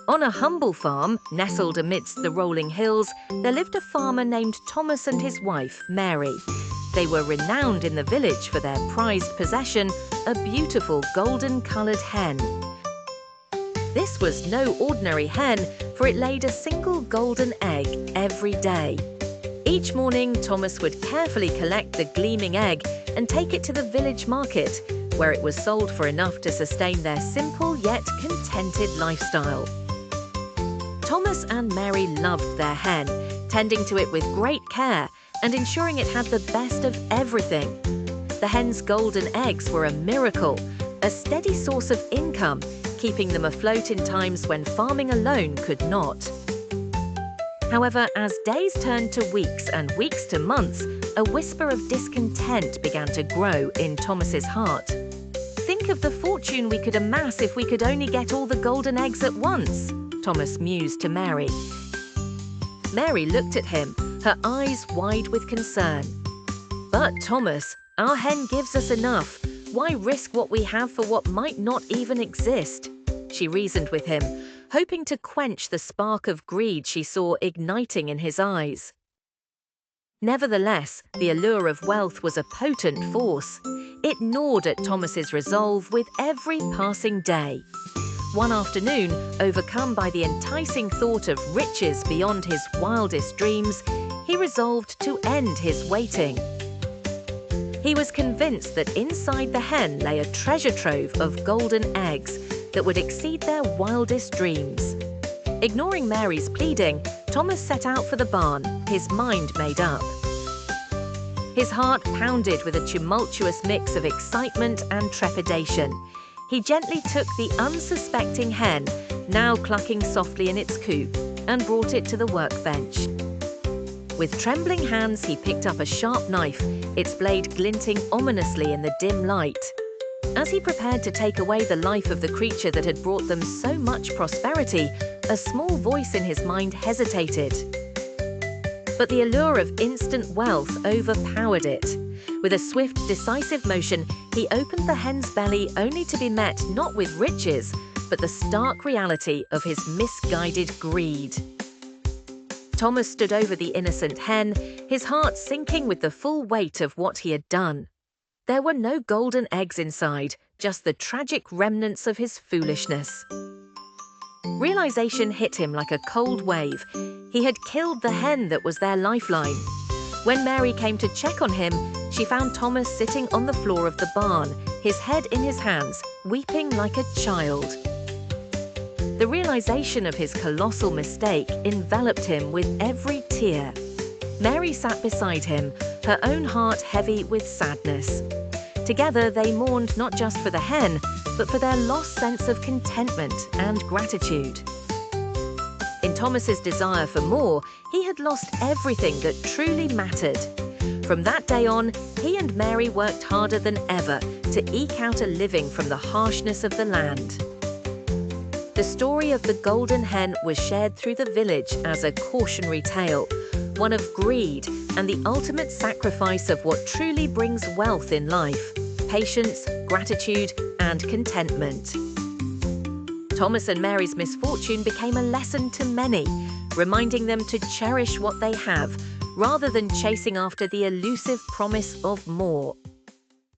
On a humble farm, nestled amidst the rolling hills, there lived a farmer named Thomas and his wife, Mary. They were renowned in the village for their prized possession, a beautiful golden-coloured hen. This was no ordinary hen, for it laid a single golden egg every day. Each morning, Thomas would carefully collect the gleaming egg and take it to the village market, where it was sold for enough to sustain their simple yet contented lifestyle. Thomas and Mary loved their hen, tending to it with great care and ensuring it had the best of everything. The hen's golden eggs were a miracle, a steady source of income, keeping them afloat in times when farming alone could not. However, as days turned to weeks and weeks to months, a whisper of discontent began to grow in Thomas's heart. "Think of the fortune we could amass if we could only get all the golden eggs at once," Thomas mused to Mary. Mary looked at him, her eyes wide with concern. "But Thomas, our hen gives us enough. Why risk what we have for what might not even exist?" she reasoned with him, hoping to quench the spark of greed she saw igniting in his eyes. Nevertheless, the allure of wealth was a potent force. It gnawed at Thomas's resolve with every passing day. One afternoon, overcome by the enticing thought of riches beyond his wildest dreams, he resolved to end his waiting. He was convinced that inside the hen lay a treasure trove of golden eggs that would exceed their wildest dreams. Ignoring Mary's pleading, Thomas set out for the barn, his mind made up. His heart pounded with a tumultuous mix of excitement and trepidation. He gently took the unsuspecting hen, now clucking softly in its coop, and brought it to the workbench. With trembling hands, he picked up a sharp knife, its blade glinting ominously in the dim light. As he prepared to take away the life of the creature that had brought them so much prosperity, a small voice in his mind hesitated. But the allure of instant wealth overpowered it. With a swift, decisive motion, he opened the hen's belly only to be met not with riches, but the stark reality of his misguided greed. Thomas stood over the innocent hen, his heart sinking with the full weight of what he had done. There were no golden eggs inside, just the tragic remnants of his foolishness. Realization hit him like a cold wave. He had killed the hen that was their lifeline. When Mary came to check on him, she found Thomas sitting on the floor of the barn, his head in his hands, weeping like a child. The realization of his colossal mistake enveloped him with every tear. Mary sat beside him, her own heart heavy with sadness. Together they mourned not just for the hen, but for their lost sense of contentment and gratitude. In Thomas's desire for more, he had lost everything that truly mattered. From that day on, he and Mary worked harder than ever to eke out a living from the harshness of the land. The story of the golden hen was shared through the village as a cautionary tale, one of greed and the ultimate sacrifice of what truly brings wealth in life: patience, gratitude, and contentment. Thomas and Mary's misfortune became a lesson to many, reminding them to cherish what they have, rather than chasing after the elusive promise of more.